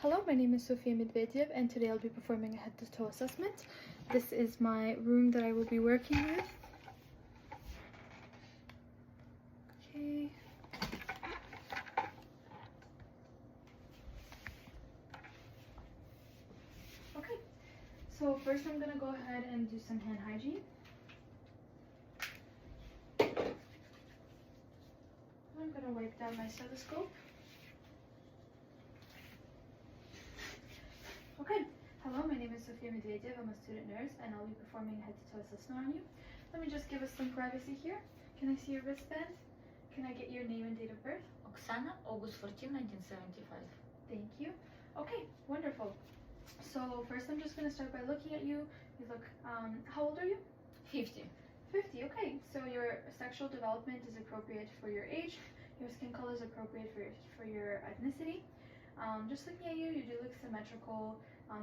Hello, my name is Sofia Medvedev and today I'll be performing a head-to-toe assessment. This is my room that I will be working with. Okay. Okay, so first I'm gonna go ahead and do some hand hygiene. I'm gonna wipe down my stethoscope. Okay, hello, my name is Sofia Medvedev. I'm a student nurse and I'll be performing a head-to-toe assessment on you. Let me just give us some privacy here. Can I see your wristband? Can I get your name and date of birth? Oksana, August 14, 1975. Thank you. Okay, wonderful. So first I'm just going to start by looking at you. You look, how old are you? 50. 50, okay. So your sexual development is appropriate for your age. Your skin color is appropriate for your ethnicity. Just looking at you, you do look symmetrical.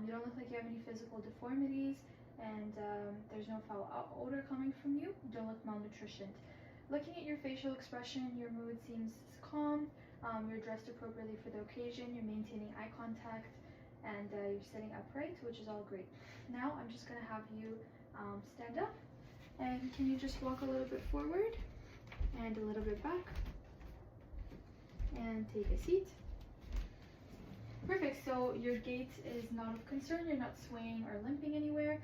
You don't look like you have any physical deformities, and there's no foul odor coming from you. You don't look malnutritioned. Looking at your facial expression, your mood seems calm. You're dressed appropriately for the occasion. You're maintaining eye contact, and you're sitting upright, which is all great. Now I'm just gonna have you stand up, and can you just walk a little bit forward and a little bit back, and take a seat. Perfect, so your gait is not of concern, you're not swaying or limping anywhere.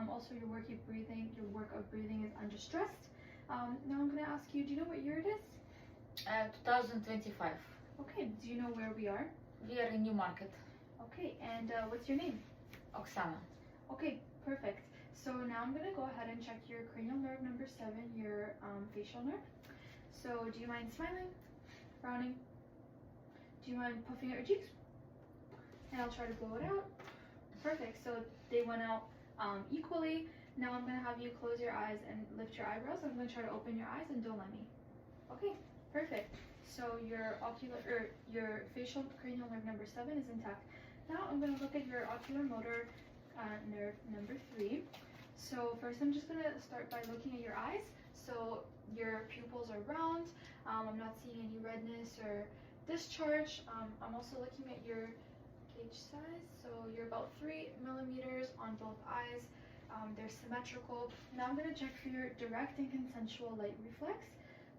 Also your work of breathing is undistressed. Now I'm going to ask you, do you know what year it is? 2025. Okay, do you know where we are? We are in New Market. Okay, and what's your name? Oksana. Okay, perfect. So now I'm going to go ahead and check your cranial nerve number 7, your facial nerve. So do you mind smiling, frowning? Do you mind puffing out your cheeks? And I'll try to blow it out. Perfect, so they went out equally. Now I'm gonna have you close your eyes and lift your eyebrows. I'm gonna try to open your eyes and don't let me. Okay, perfect. So your facial cranial nerve number 7 is intact. Now I'm gonna look at your ocular motor nerve number 3. So first I'm just gonna start by looking at your eyes. So your pupils are round. I'm not seeing any redness or discharge. I'm also looking at your gauge size, so you're about 3 millimeters on both eyes. They're symmetrical. Now I'm going to check for your direct and consensual light reflex.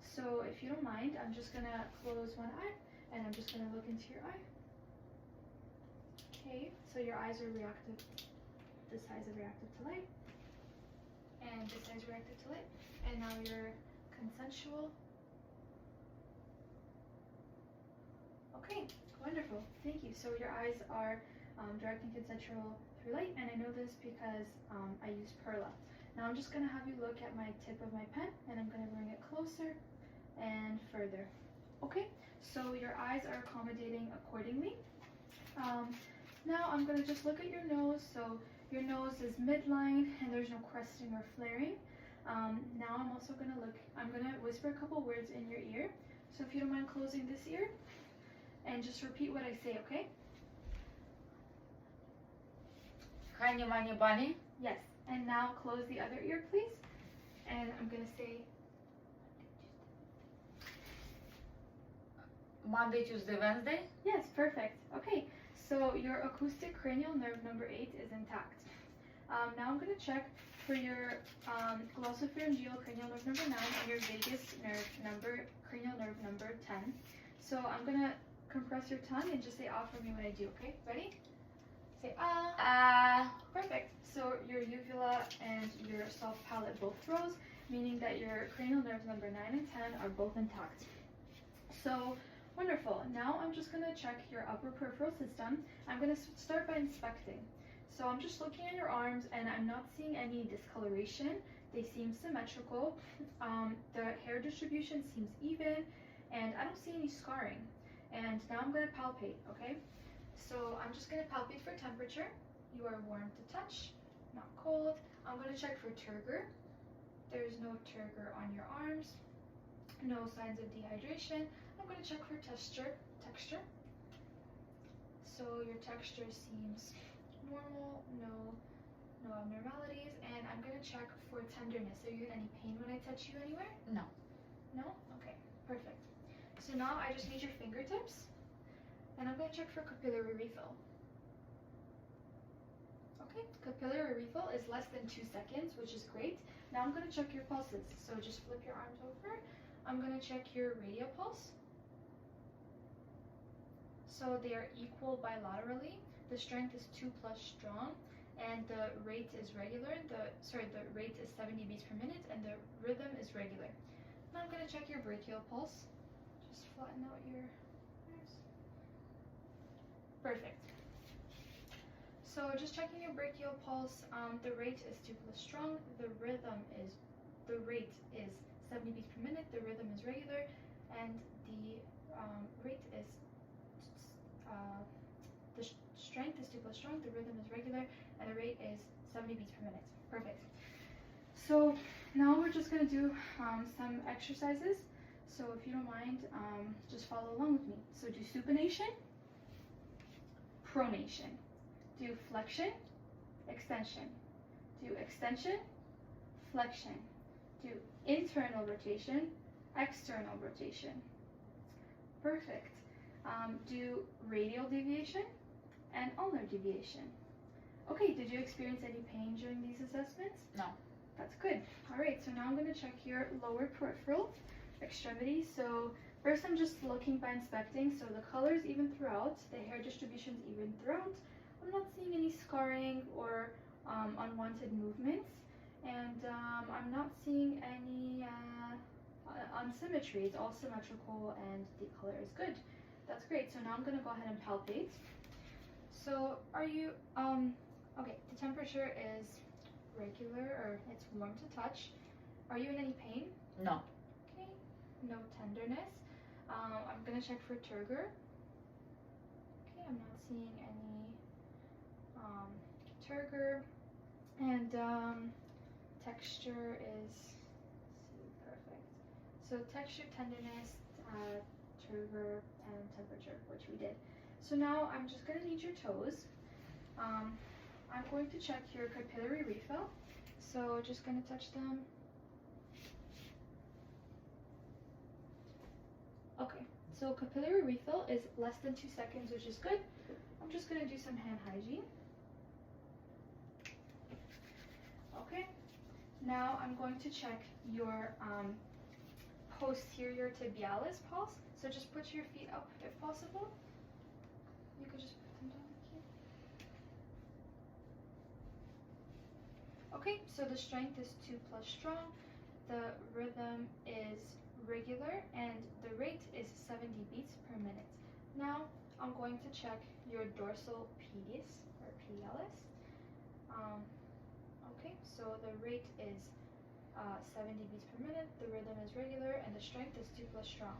So if you don't mind, I'm just going to close one eye and I'm just going to look into your eye. Okay, so your eyes are reactive. This eye's reactive to light, and this eye's reactive to light. And now you're consensual. Okay, wonderful, thank you. So your eyes are direct and consensual through light, and I know this because I use Perla. Now I'm just gonna have you look at my tip of my pen, and I'm gonna bring it closer and further. Okay, so your eyes are accommodating accordingly. Now I'm gonna just look at your nose. So your nose is midline, and there's no cresting or flaring. Now I'm also gonna I'm gonna whisper a couple words in your ear. So if you don't mind closing this ear, and just repeat what I say, okay? Honey, money, bunny. Yes. And now close the other ear, please. And I'm gonna say Monday, Tuesday, Wednesday. yes, perfect. Okay, so your acoustic cranial nerve number 8 is intact. Now I'm gonna check for your glossopharyngeal cranial nerve number 9 and your vagus cranial nerve number 10. So I'm gonna compress your tongue and just say ah for me when I do, okay? Ready? Say ah. Ah. Perfect. So your uvula and your soft palate both rose, meaning that your cranial nerves number 9 and 10 are both intact. So wonderful. Now I'm just going to check your upper peripheral system. I'm going to start by inspecting. So I'm just looking at your arms and I'm not seeing any discoloration. They seem symmetrical. The hair distribution seems even, and I don't see any scarring. And now I'm going to palpate, okay? So I'm just going to palpate for temperature. You are warm to touch, not cold. I'm going to check for turgor. There's no turgor on your arms. No signs of dehydration. I'm going to check for texture. So your texture seems normal, no abnormalities. And I'm going to check for tenderness. Are you in any pain when I touch you anywhere? No. No? Okay, perfect. So now I just need your fingertips, and I'm going to check for capillary refill. Okay, capillary refill is less than 2 seconds, which is great. Now I'm going to check your pulses. So just flip your arms over. I'm going to check your radial pulse. So they are equal bilaterally. The strength is 2 plus strong, and the rate is regular. The rate is 70 beats per minute, and the rhythm is regular. Now I'm going to check your brachial pulse. Just flatten out your ears. Perfect. So just checking your brachial pulse, the rate is 2 plus strong, the rate is 70 beats per minute, the rhythm is regular, and the rate is, the strength is 2 plus strong, the rhythm is regular, and the rate is 70 beats per minute. Perfect. So now we're just going to do some exercises. So if you don't mind, just follow along with me. So do supination, pronation. Do flexion, extension. Do extension, flexion. Do internal rotation, external rotation. Perfect. Do radial deviation and ulnar deviation. Okay, did you experience any pain during these assessments? No. That's good. All right, so now I'm going to check your lower peripheral extremities. So first I'm just looking by inspecting. So the color is even throughout, the hair distribution is even throughout. I'm not seeing any scarring or unwanted movements, and I'm not seeing any unsymmetry. It's all symmetrical and the color is good. That's great. So now I'm going to go ahead and palpate. So are you, okay, the temperature is regular, or it's warm to touch. Are you in any pain? No. Okay, no tenderness. I'm going to check for turgor. Okay, I'm not seeing any turgor, and texture is perfect. So texture, tenderness, turgor, and temperature, which we did. So now I'm just going to need your toes. I'm going to check your capillary refill. So just going to touch them. Okay, so capillary refill is less than 2 seconds, which is good. I'm just going to do some hand hygiene. Okay, now I'm going to check your posterior tibialis pulse. So just put your feet up if possible. You could just put them down here. Okay, so the strength is 2 plus strong, the rhythm is regular, and the rate is 70 beats per minute. Now I'm going to check your dorsal pedis or pedialis. Okay, so the rate is 70 beats per minute, the rhythm is regular, and the strength is 2 plus strong.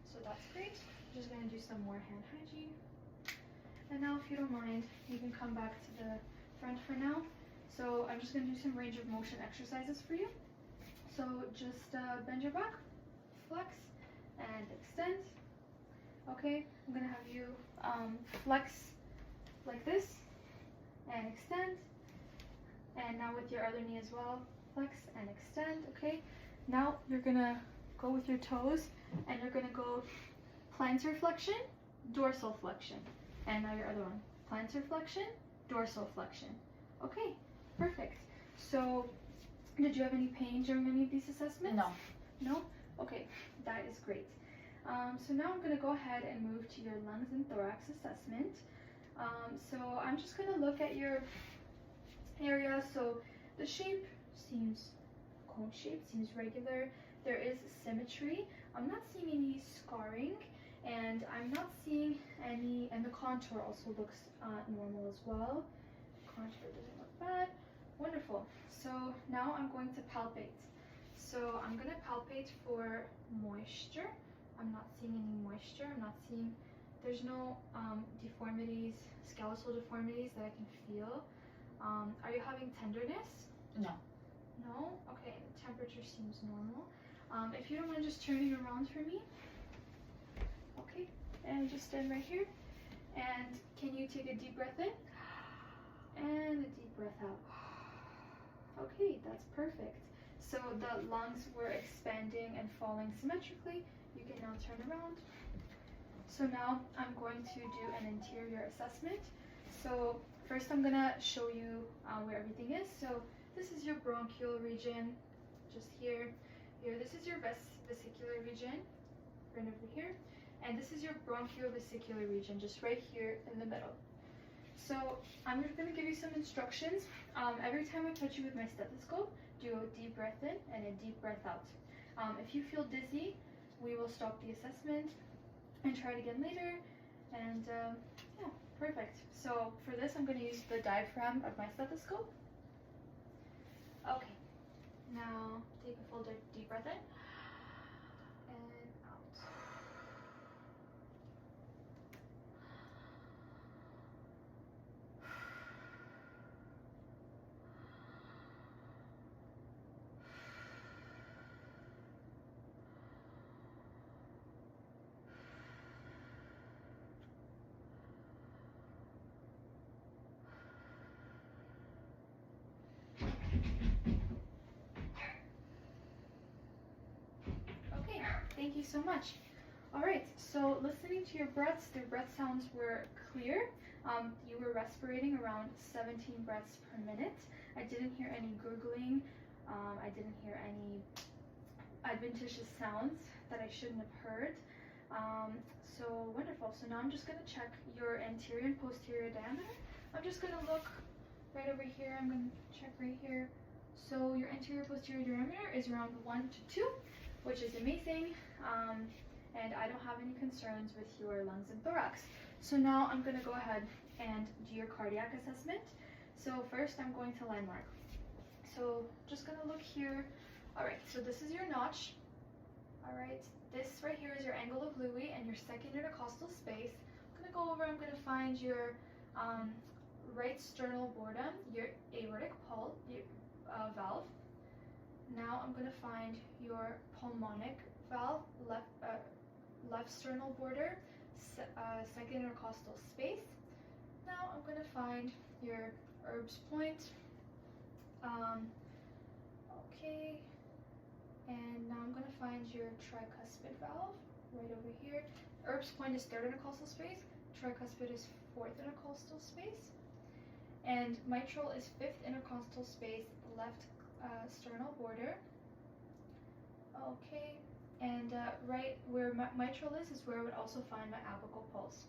So that's great. I'm just going to do some more hand hygiene. And now, if you don't mind, you can come back to the front for now. So I'm just going to do some range of motion exercises for you. So just bend your back, flex, and extend. Okay, I'm going to have you flex like this and extend. And now with your other knee as well, flex and extend. Okay, now you're going to go with your toes, and you're going to go plantar flexion, dorsal flexion. And now your other one, plantar flexion, dorsal flexion. Okay, perfect. So did you have any pain during any of these assessments? No. No? Okay, that is great. So now I'm going to go ahead and move to your lungs and thorax assessment. So I'm just going to look at your area. So the shape seems, cone shape seems regular. There is symmetry. I'm not seeing any scarring, and I'm not seeing any, and the contour also looks normal as well. Contour doesn't look bad. Wonderful. So now I'm going to palpate. So I'm going to palpate for moisture. I'm not seeing any moisture. I'm not seeing, there's no deformities, skeletal deformities that I can feel. Are you having tenderness? No. No? Okay, the temperature seems normal. If you don't mind just turning around for me. Okay, and just stand right here. And can you take a deep breath in? And a deep breath out. Okay, that's perfect. So the lungs were expanding and falling symmetrically. You can now turn around. So now I'm going to do an interior assessment. So first I'm gonna show you where everything is. So this is your bronchial region, just here. Here, this is your vesicular region, right over here. And this is your bronchiovesicular region, just right here in the middle. So I'm just gonna give you some instructions. Every time I touch you with my stethoscope, do a deep breath in and a deep breath out. If you feel dizzy, we will stop the assessment and try it again later. And yeah, perfect. So for this, I'm going to use the diaphragm of my stethoscope. Okay, now take a full deep breath in and out. Okay, thank you so much. All right, so listening to your breaths, the breath sounds were clear. You were respirating around 17 breaths per minute. I didn't hear any gurgling. I didn't hear any adventitious sounds that I shouldn't have heard. So wonderful. So now I'm just going to check your anterior and posterior diameter. I'm just going to look right over here. I'm going to check right here. So your anterior posterior diameter is around 1 to 2, which is amazing. And I don't have any concerns with your lungs and thorax. So now I'm going to go ahead and do your cardiac assessment. So first I'm going to landmark. So just going to look here. All right, so this is your notch. All right, this right here is your angle of Louis and your second intercostal space. I'm going to go over, I'm going to find your right sternal boredom, your aortic valve. Now I'm going to find your pulmonic valve, left sternal border, second intercostal space. Now I'm going to find your Erb's point. Okay, and now I'm going to find your tricuspid valve right over here. Erb's point is third intercostal space, tricuspid is fourth intercostal space, and mitral is fifth intercostal space, left sternal border. Okay, and right where mitral is where I would also find my apical pulse.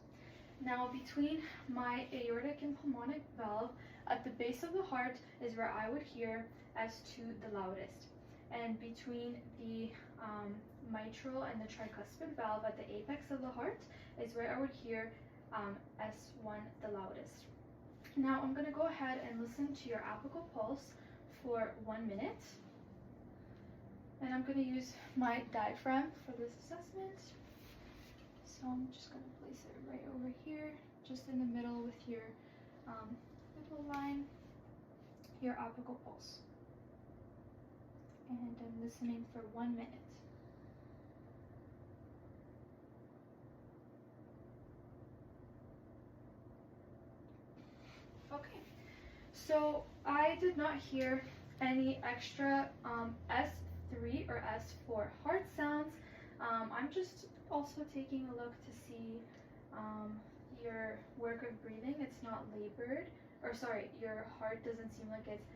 Now between my aortic and pulmonic valve, at the base of the heart is where I would hear S2 the loudest. And between the mitral and the tricuspid valve at the apex of the heart is where I would hear S1 the loudest. Now I'm going to go ahead and listen to your apical pulse for 1 minute. And I'm going to use my diaphragm for this assessment. So I'm just going to place it right over here, just in the middle with your middle line, your apical pulse. And I'm listening for 1 minute. Okay, so I did not hear any extra S3 or S4 heart sounds. I'm just also taking a look to see your work of breathing. It's not labored, or sorry, your heart doesn't seem like it's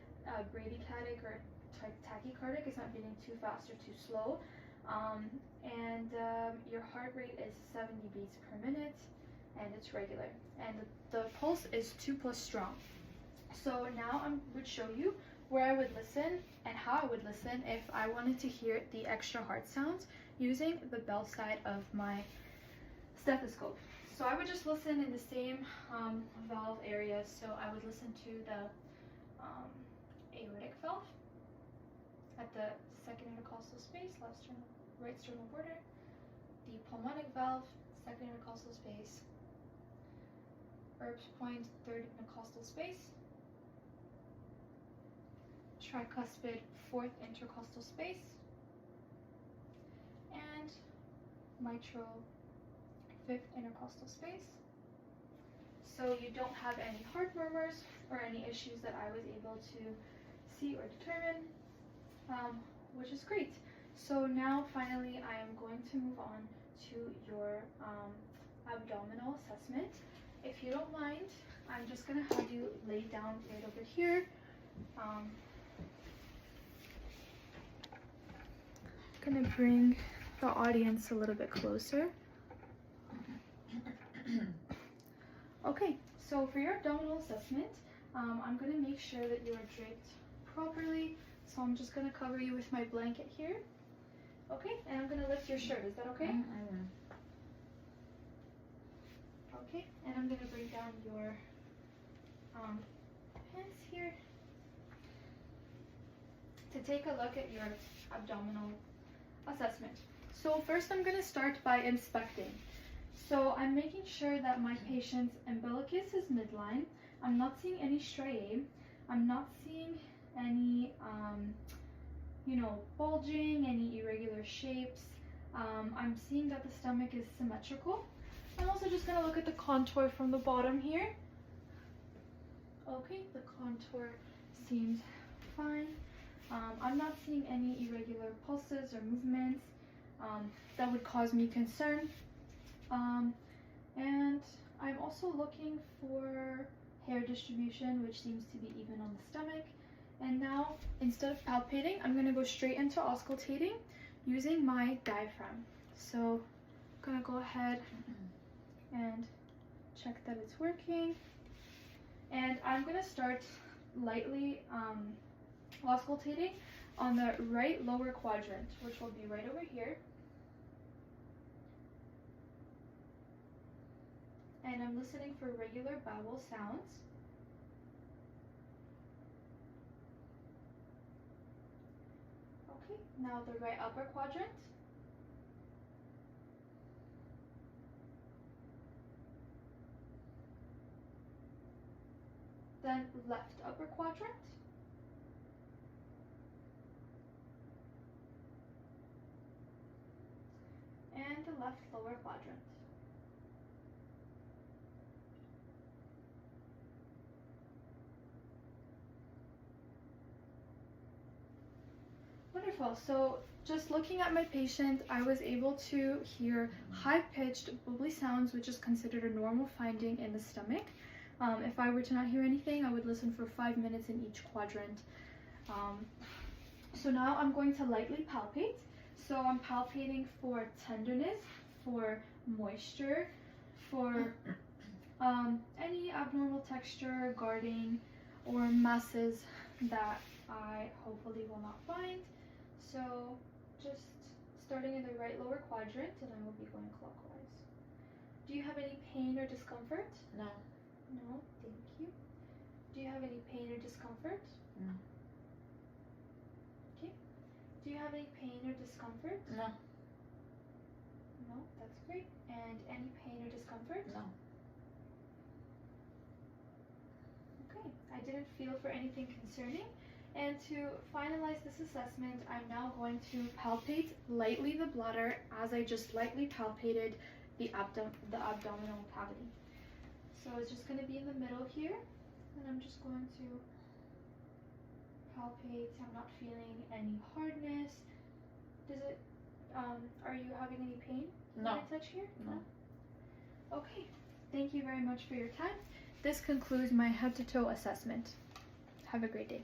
bradycardic or tachycardic. It's not beating too fast or too slow. And your heart rate is 70 beats per minute, and it's regular. And the pulse is 2+ strong. So now I would show you where I would listen and how I would listen if I wanted to hear the extra heart sounds using the bell side of my stethoscope. So I would just listen in the same valve areas. So I would listen to the aortic valve at the second intercostal space, right sternal border, the pulmonic valve, second intercostal space, Erb's point, third intercostal space, tricuspid, fourth intercostal space, and mitral, fifth intercostal space. So you don't have any heart murmurs or any issues that I was able to see or determine, which is great. So now finally I am going to move on to your abdominal assessment. If you don't mind, I'm just just gonna have you lay down right over here. Gonna bring the audience a little bit closer. Okay, so for your abdominal assessment, I'm gonna make sure that you are draped properly. So I'm just gonna cover you with my blanket here. Okay, and I'm gonna lift your shirt. Is that okay? Okay, and I'm gonna bring down your pants here to take a look at your abdominal assessment. So first I'm gonna start by inspecting. So I'm making sure that my patient's umbilicus is midline. I'm not seeing any striae. I'm not seeing any, bulging, any irregular shapes. I'm seeing that the stomach is symmetrical. I'm also just gonna look at the contour from the bottom here. Okay, the contour seems fine. I'm not seeing any irregular pulses or movements that would cause me concern. And I'm also looking for hair distribution, which seems to be even on the stomach. And now, instead of palpating, I'm gonna go straight into auscultating using my diaphragm. So I'm gonna go ahead and check that it's working. And I'm gonna start lightly auscultating on the right lower quadrant, which will be right over here. And I'm listening for regular bowel sounds. Okay, now the right upper quadrant. Then left upper quadrant. And the left lower quadrant. Wonderful. So just looking at my patient, I was able to hear high-pitched bubbly sounds, which is considered a normal finding in the stomach. If I were to not hear anything, I would listen for 5 minutes in each quadrant. So now I'm going to lightly palpate. So I'm palpating for tenderness, for moisture, for any abnormal texture, guarding, or masses that I hopefully will not find. So just starting in the right lower quadrant, and I will be going clockwise. Do you have any pain or discomfort? No. No, thank you. Do you have any pain or discomfort? No. Okay. Do you have any pain or discomfort? No. No, that's great. And any pain or discomfort? No. Okay, I didn't feel for anything concerning. And to finalize this assessment, I'm now going to palpate lightly the bladder as I just lightly palpated the abdominal cavity. So it's just going to be in the middle here, and I'm just going to palpate. I'm not feeling any hardness. Does it, are you having any pain No. when I touch here? No. Okay, thank you very much for your time. This concludes my head to toe assessment. Have a great day.